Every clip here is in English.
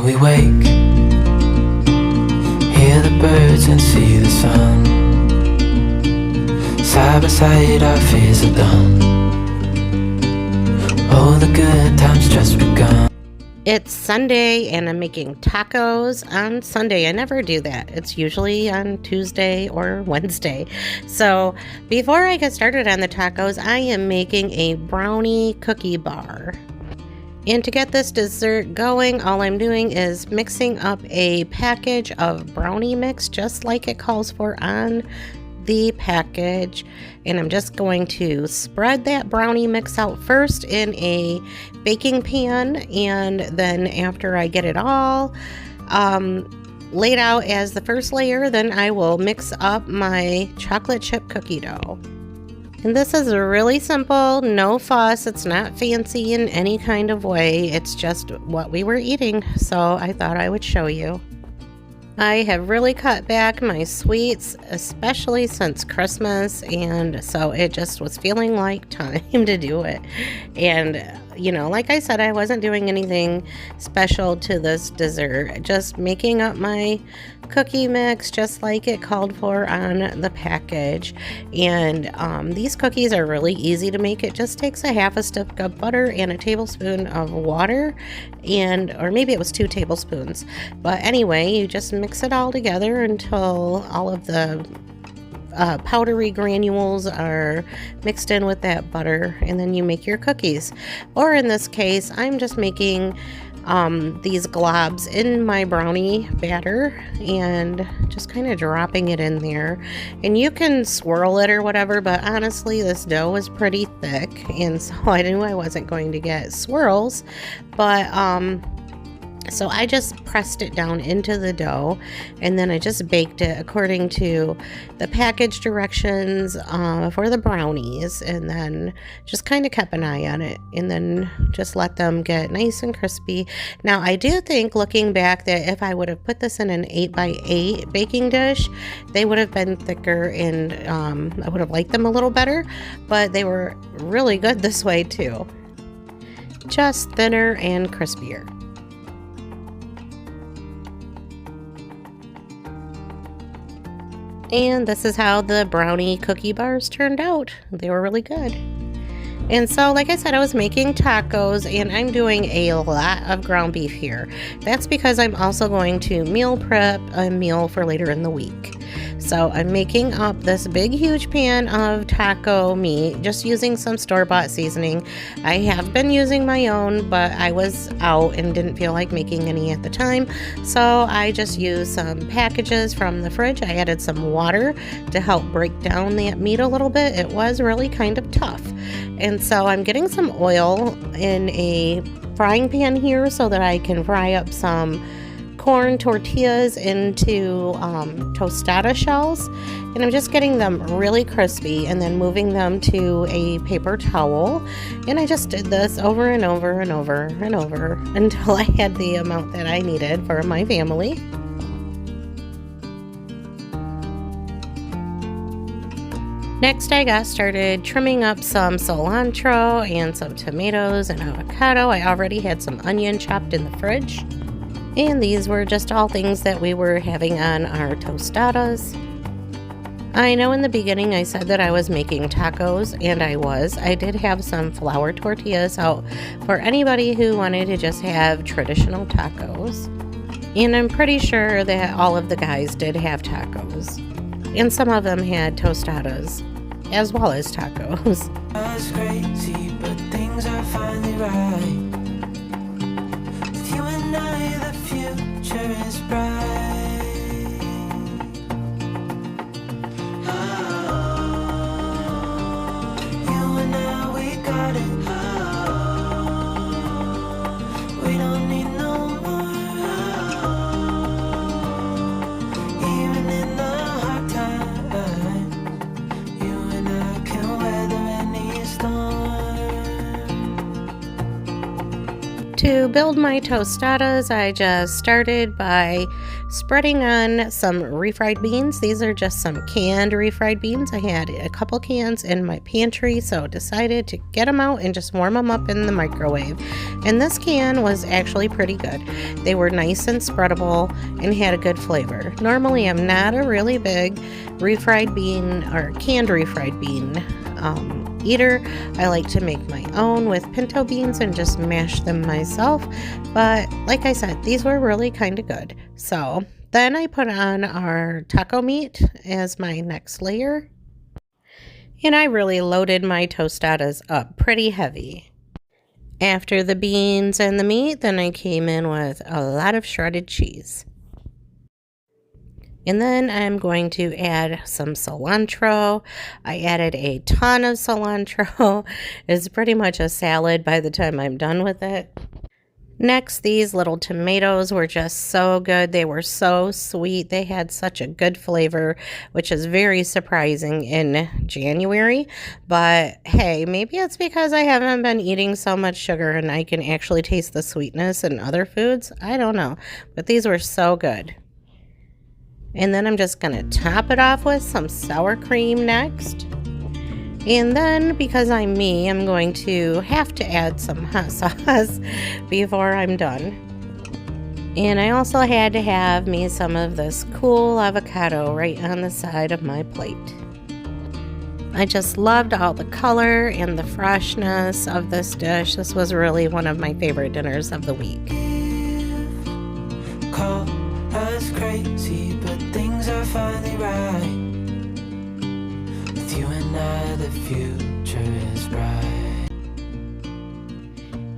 we wake, hear the birds and see the sun. Side by side our fears are done. Oh, the good times just begun. It's Sunday and I'm making tacos on Sunday. I never do that. It's usually on Tuesday or Wednesday. So before I get started on the tacos, I am making a brownie cookie bar. And to get this dessert going, all I'm doing is mixing up a package of brownie mix, just like it calls for on the package. And I'm just going to spread that brownie mix out first in a baking pan, and then after I get it all laid out as the first layer, then I will mix up my chocolate chip cookie dough. And this is really simple, no fuss. It's not fancy in any kind of way. It's just what we were eating, so I thought I would show you. I have really cut back my sweets, especially since Christmas, and so it just was feeling like time to do it. And you know, like I said, I wasn't doing anything special to this dessert, just making up my cookie mix just like it called for on the package. And these cookies are really easy to make. It just takes a half a stick of butter and a tablespoon of water, or maybe it was 2 tablespoons. But anyway, you just mix it all together until all of the powdery granules are mixed in with that butter, and then you make your cookies. Or in this case, I'm just making these globs in my brownie batter and just kind of dropping it in there. And you can swirl it or whatever, but honestly this dough is pretty thick, and so I knew I wasn't going to get swirls, but so I just pressed it down into the dough, and then I just baked it according to the package directions for the brownies, and then just kind of kept an eye on it, and then just let them get nice and crispy. Now I do think, looking back, that if I would have put this in an 8x8 baking dish, they would have been thicker, and I would have liked them a little better, but they were really good this way too. Just thinner and crispier. And this is how the brownie cookie bars turned out. They were really good. And so, like I said, I was making tacos, and I'm doing a lot of ground beef here. That's because I'm also going to meal prep a meal for later in the week. So I'm making up this big huge pan of taco meat, just using some store-bought seasoning. I have been using my own, but I was out and didn't feel like making any at the time, so I just used some packages from the fridge. I added some water to help break down that meat a little bit. It was really kind of tough. And so I'm getting some oil in a frying pan here so that I can fry up some corn tortillas into tostada shells, and I'm just getting them really crispy and then moving them to a paper towel. And I just did this over and over and over and over until I had the amount that I needed for my family. Next, I got started trimming up some cilantro and some tomatoes and avocado. I already had some onion chopped in the fridge. And these were just all things that we were having on our tostadas. I know in the beginning I said that I was making tacos, and I was. I did have some flour tortillas out for anybody who wanted to just have traditional tacos. And I'm pretty sure that all of the guys did have tacos. And some of them had tostadas, as well as tacos. That's crazy, but things are finally right. With you and I, the future is bright. You and I, we got it. We don't need no more. Even in the hard times, you and I can weather any storm. To To build my tostadas, I just started by spreading on some refried beans. These are just some canned refried beans. I had a couple cans in my pantry, so decided to get them out and just warm them up in the microwave. And this can was actually pretty good. They were nice and spreadable and had a good flavor. Normally, I'm not a really big refried bean or canned refried bean eater. I like to make my own with pinto beans and just mash them myself. But like I said, these were really kind of good. So then I put on our taco meat as my next layer. And I really loaded my tostadas up pretty heavy. After the beans and the meat, then I came in with a lot of shredded cheese. And then I'm going to add some cilantro. I added a ton of cilantro. It's pretty much a salad by the time I'm done with it. Next, these little tomatoes were just so good. They were so sweet. They had such a good flavor, which is very surprising in January. But hey, maybe it's because I haven't been eating so much sugar and I can actually taste the sweetness in other foods. I don't know, but these were so good. And then I'm just going to top it off with some sour cream next. And then, because I'm me, I'm going to have to add some hot sauce before I'm done. And I also had to have me some of this cool avocado right on the side of my plate. I just loved all the color and the freshness of this dish. This was really one of my favorite dinners of the week. Call us crazy, but things are finally right. With you and I, the future is bright.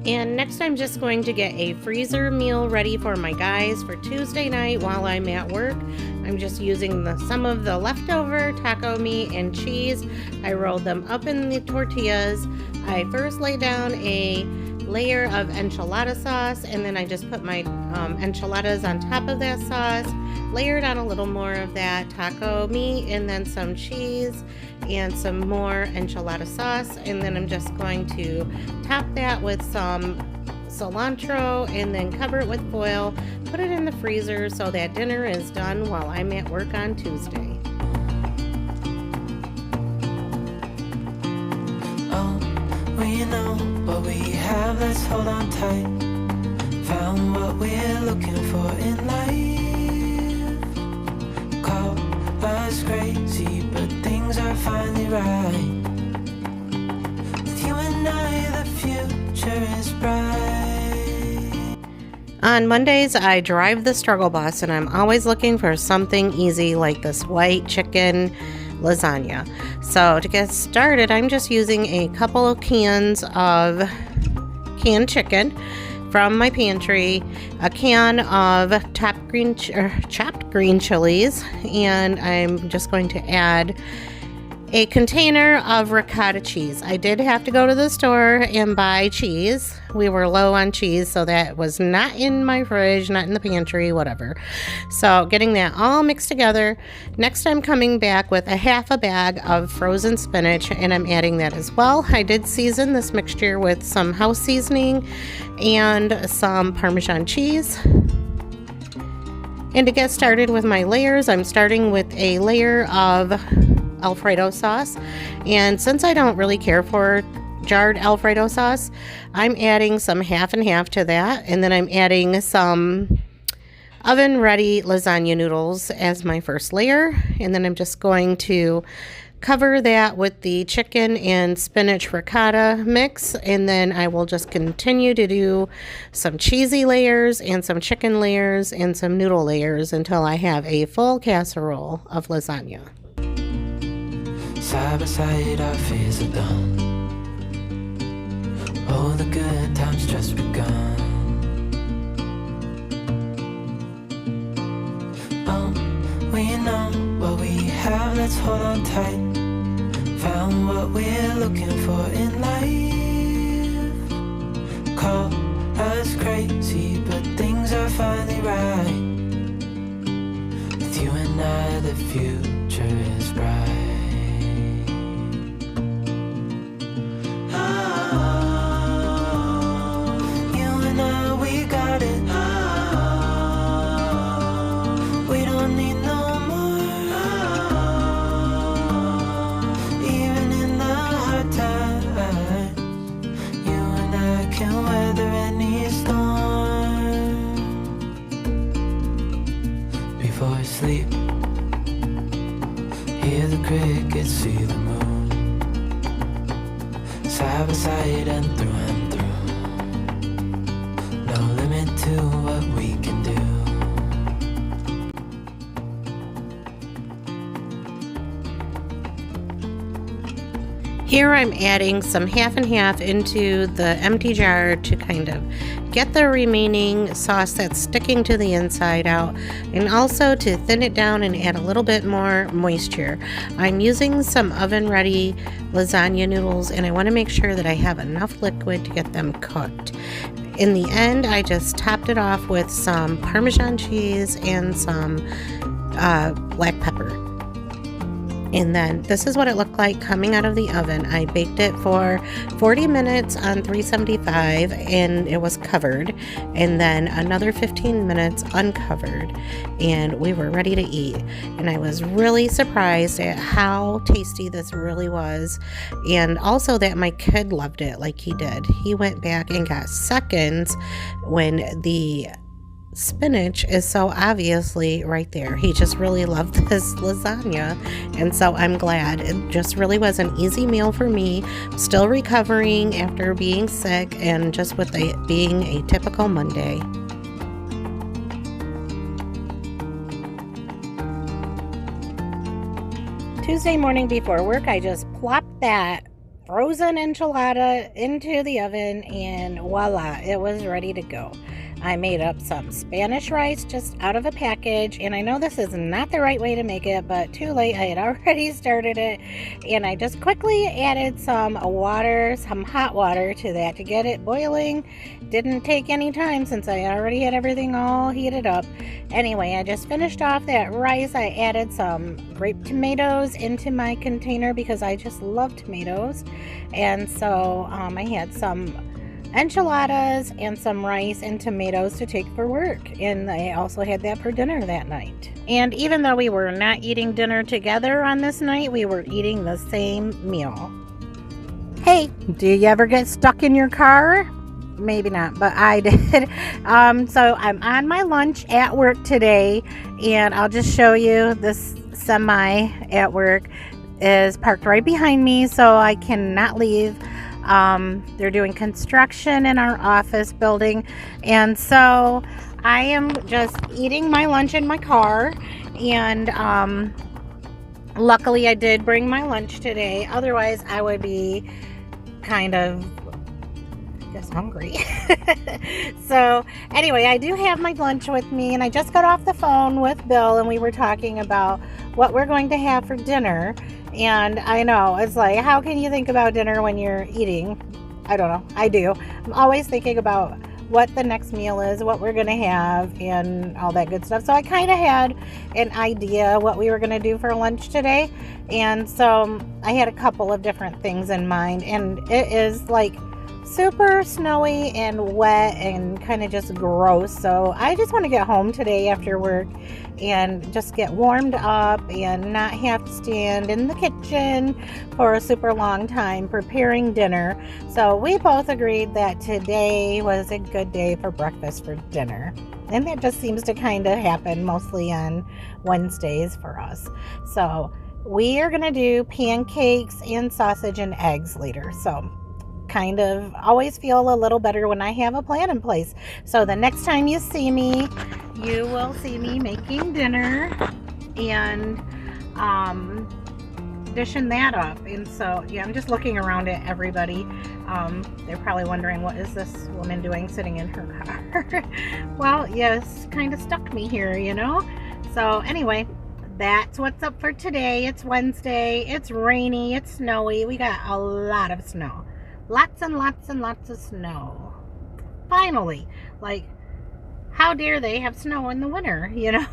And next I'm just going to get a freezer meal ready for my guys for Tuesday night while I'm at work. I'm just using some of the leftover taco meat and cheese. I rolled them up in the tortillas. I first laid down a layer of enchilada sauce, and then I just put my enchiladas on top of that sauce, layered on a little more of that taco meat, and then some cheese and some more enchilada sauce. And then I'm just going to top that with some cilantro and then cover it with foil, put it in the freezer so that dinner is done while I'm at work on Tuesday. We know what we have, let's hold on tight. Found what we're looking for in life. Call us crazy, but things are finally right. With you and I, the future is bright. On Mondays, I drive the struggle bus, and I'm always looking for something easy like this white chicken lasagna. So to get started, I'm just using a couple of cans of canned chicken from my pantry, a can of chopped green chilies, and I'm just going to add a container of ricotta cheese. I did have to go to the store and buy cheese. We were low on cheese, so that was not in my fridge, not in the pantry, whatever. So getting that all mixed together. Next, I'm coming back with a half a bag of frozen spinach, and I'm adding that as well. I did season this mixture with some house seasoning and some Parmesan cheese. And to get started with my layers, I'm starting with a layer of Alfredo sauce, and since I don't really care for jarred Alfredo sauce, I'm adding some half and half to that, and then I'm adding some oven ready lasagna noodles as my first layer, and then I'm just going to cover that with the chicken and spinach ricotta mix, and then I will just continue to do some cheesy layers and some chicken layers and some noodle layers until I have a full casserole of lasagna. Side by side, our fears are done. All the good times just begun. We know what we have, let's hold on tight. Found what we're looking for in life. Call us crazy, but things are finally right. With you and I, the future is bright. You and I, before sleep. Hear the crickets, see the moon, side by side and through and through. No limit to what we can do. Here I'm adding some half and half into the empty jar to kind of get the remaining sauce that's sticking to the inside out, and also to thin it down and add a little bit more moisture. I'm using some oven ready lasagna noodles, and I want to make sure that I have enough liquid to get them cooked. In the end, I just topped it off with some Parmesan cheese and some black pepper. And then this is what it looked like coming out of the oven. I baked it for 40 minutes on 375 and it was covered, and then another 15 minutes uncovered, and we were ready to eat. And I was really surprised at how tasty this really was, and also that my kid loved it like he did. He went back and got seconds when the spinach is so obviously right there. He just really loved this lasagna, and so I'm glad. It just really was an easy meal for me. Still recovering after being sick, and just with it being a typical Monday. Tuesday morning before work, I just plopped that frozen enchilada into the oven, and voila, it was ready to go. I made up some Spanish rice just out of a package, and I know this is not the right way to make it, but too late, I had already started it, and I just quickly added some water, some hot water to that to get it boiling. Didn't take any time since I already had everything all heated up. Anyway, I just finished off that rice. I added some grape tomatoes into my container because I just love tomatoes, and so I had some enchiladas and some rice and tomatoes to take for work, and I also had that for dinner that night. And even though we were not eating dinner together on this night, we were eating the same meal. Hey, do you ever get stuck in your car? Maybe not, but I did. So I'm on my lunch at work today, and I'll just show you. This semi at work is parked right behind me, so I cannot leave. They're doing construction in our office building, and so I am just eating my lunch in my car, and luckily I did bring my lunch today. Otherwise I would be kind of just hungry. So anyway, I do have my lunch with me, and I just got off the phone with Bill, and we were talking about what we're going to have for dinner. And I know, it's like, how can you think about dinner when you're eating? I don't know. I do. I'm always thinking about what the next meal is, what we're going to have, and all that good stuff. So I kind of had an idea what we were going to do for lunch today. And so I had a couple of different things in mind. And it is like super snowy and wet and kind of just gross. So I just want to get home today after work and just get warmed up and not have to stand in the kitchen for a super long time preparing dinner. So we both agreed that today was a good day for breakfast for dinner. And that just seems to kind of happen mostly on Wednesdays for us. So we are going to do pancakes and sausage and eggs later. So kind of always feel a little better when I have a plan in place. So the next time you see me, you will see me making dinner and dishing that up. And so yeah, I'm just looking around at everybody. They're probably wondering, what is this woman doing sitting in her car? Well, yes, kind of stuck me here, you know. So anyway, that's what's up for today. It's Wednesday, it's rainy, it's snowy. We got a lot of snow. Lots and lots and lots of snow. Finally. Like, how dare they have snow in the winter, you know?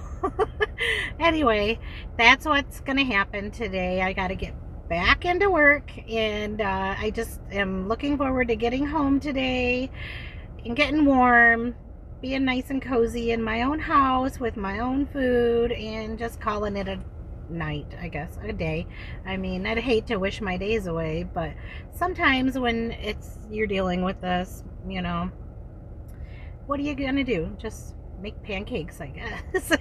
Anyway, that's what's going to happen today. I got to get back into work, and I just am looking forward to getting home today and getting warm, being nice and cozy in my own house with my own food, and just calling it a night, I guess, a day. I mean, I'd hate to wish my days away, but sometimes when you're dealing with this, you know, what are you gonna do? Just make pancakes, I guess.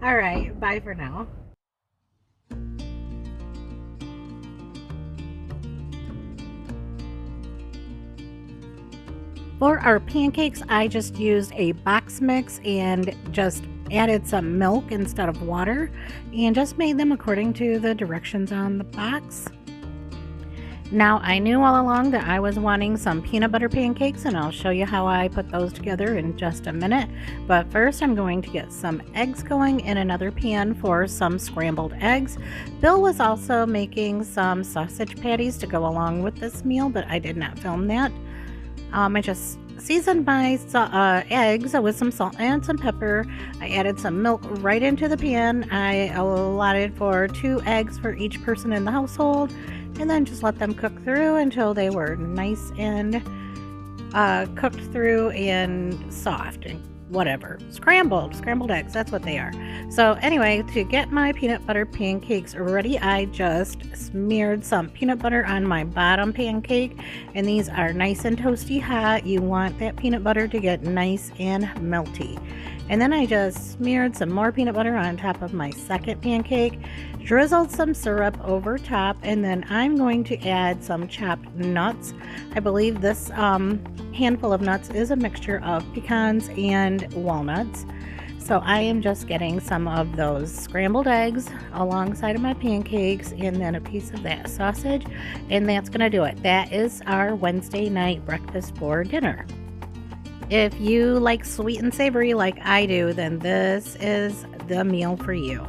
All right, bye for now. For our pancakes, I just used a box mix and just added some milk instead of water and just made them according to the directions on the box. Now, I knew all along that I was wanting some peanut butter pancakes, and I'll show you how I put those together in just a minute. But first, I'm going to get some eggs going in another pan for some scrambled eggs. Bill was also making some sausage patties to go along with this meal, but I did not film that. I just seasoned my eggs with some salt and some pepper. I added some milk right into the pan. I allotted for 2 eggs for each person in the household, and then just let them cook through until they were nice and cooked through and soft and whatever. Scrambled eggs, that's what they are. So anyway, to get my peanut butter pancakes ready, I just smeared some peanut butter on my bottom pancake, and these are nice and toasty hot. You want that peanut butter to get nice and melty. And then I just smeared some more peanut butter on top of my second pancake, drizzled some syrup over top, and then I'm going to add some chopped nuts. I believe this handful of nuts is a mixture of pecans and walnuts. So I am just getting some of those scrambled eggs alongside of my pancakes and then a piece of that sausage, and that's going to do it. That is our Wednesday night breakfast for dinner. If you like sweet and savory like I do, then this is the meal for you.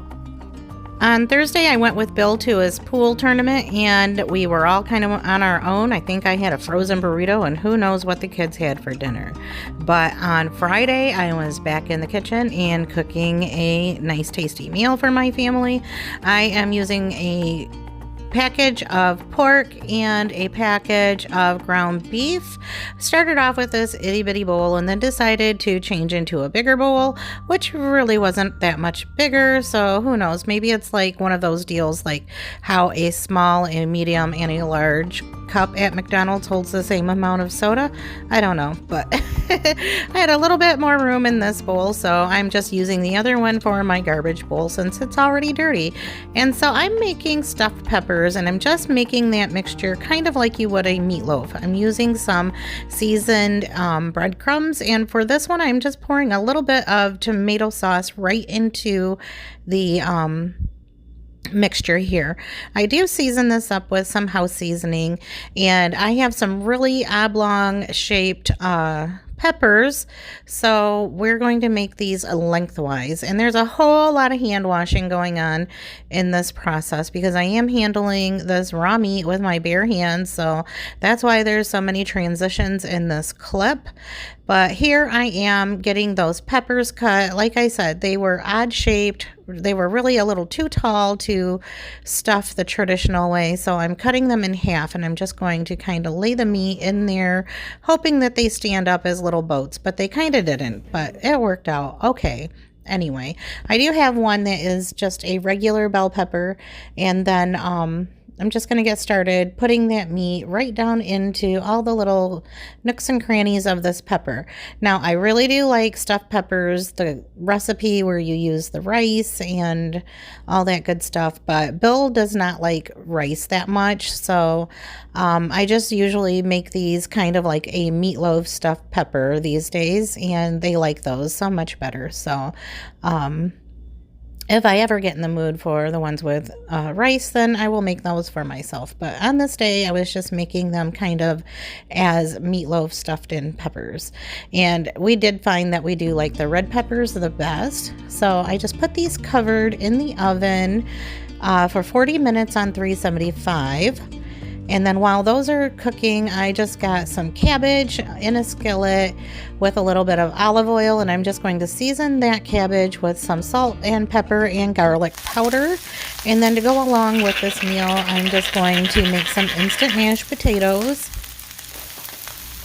On Thursday, I went with Bill to his pool tournament, and we were all kind of on our own. I think I had a frozen burrito, and who knows what the kids had for dinner. But on Friday, I was back in the kitchen and cooking a nice, tasty meal for my family. I am using a package of pork and a package of ground beef. Started off with this itty bitty bowl and then decided to change into a bigger bowl, which really wasn't that much bigger. So who knows, maybe it's like one of those deals like how a small, a medium, and a large cup at McDonald's holds the same amount of soda. I don't know, but I had a little bit more room in this bowl, so I'm just using the other one for my garbage bowl since it's already dirty. And so I'm making stuffed peppers, and I'm just making that mixture kind of like you would a meatloaf. I'm using some seasoned breadcrumbs, and for this one I'm just pouring a little bit of tomato sauce right into the mixture here. I do season this up with some house seasoning, and I have some really oblong shaped peppers, so we're going to make these lengthwise, and there's a whole lot of hand washing going on in this process because I am handling this raw meat with my bare hands, so that's why there's so many transitions in this clip. But here I am getting those peppers cut. Like I said, they were odd shaped. They were really a little too tall to stuff the traditional way. So I'm cutting them in half, and I'm just going to kind of lay the meat in there, hoping that they stand up as little boats, but they kind of didn't, but it worked out okay. Anyway, I do have one that is just a regular bell pepper, and then I'm just going to get started putting that meat right down into all the little nooks and crannies of this pepper. Now, I really do like stuffed peppers, the recipe where you use the rice and all that good stuff, but Bill does not like rice that much, so I just usually make these kind of like a meatloaf stuffed pepper these days, and they like those so much better. So, if I ever get in the mood for the ones with rice, then I will make those for myself. But on this day, I was just making them kind of as meatloaf stuffed in peppers. And we did find that we do like the red peppers the best. So I just put these covered in the oven for 40 minutes on 375. And then while those are cooking, I just got some cabbage in a skillet with a little bit of olive oil, and I'm just going to season that cabbage with some salt and pepper and garlic powder. And then to go along with this meal, I'm just going to make some instant mashed potatoes.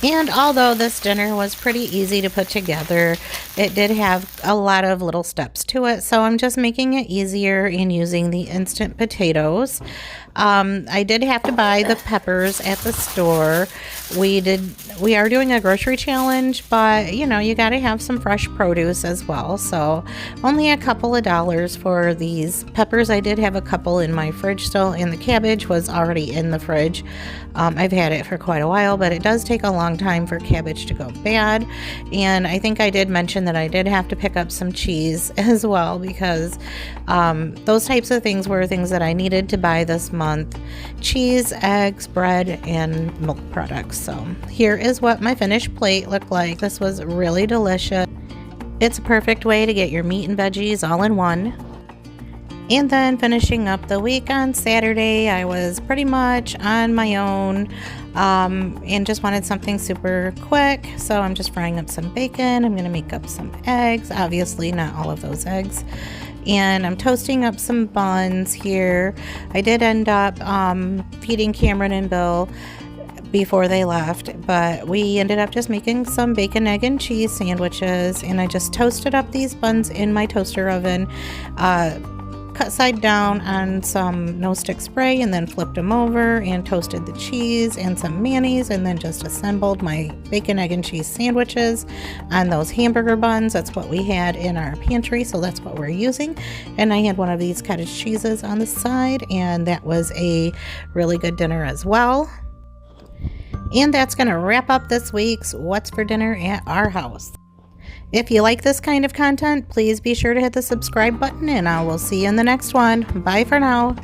And although this dinner was pretty easy to put together, it did have a lot of little steps to it. So I'm just making it easier in using the instant potatoes. I did have to buy the peppers at the store. We are doing a grocery challenge, but you know, you got to have some fresh produce as well. So only a couple of dollars for these peppers. I did have a couple in my fridge still, and the cabbage was already in the fridge. I've had it for quite a while, but it does take a long time for cabbage to go bad. And I think I did mention that I did have to pick up some cheese as well, because those types of things were things that I needed to buy this month: cheese, eggs, bread, and milk products. So here is what my finished plate looked like. This was really delicious. It's a perfect way to get your meat and veggies all in one. And then finishing up the week on Saturday, I was pretty much on my own and just wanted something super quick. So I'm just frying up some bacon. I'm going to make up some eggs. Obviously, not all of those eggs. And I'm toasting up some buns here. I did end up feeding Cameron and Bill before they left, but we ended up just making some bacon, egg, and cheese sandwiches. And I just toasted up these buns in my toaster oven, cut side down on some no stick spray, and then flipped them over and toasted the cheese and some mayonnaise, and then just assembled my bacon, egg, and cheese sandwiches on those hamburger buns. That's what we had in our pantry, so that's what we're using. And I had one of these cottage cheeses on the side, and that was a really good dinner as well. And that's going to wrap up this week's What's for Dinner at Our House. If you like this kind of content, please be sure to hit the subscribe button, and I will see you in the next one. Bye for now.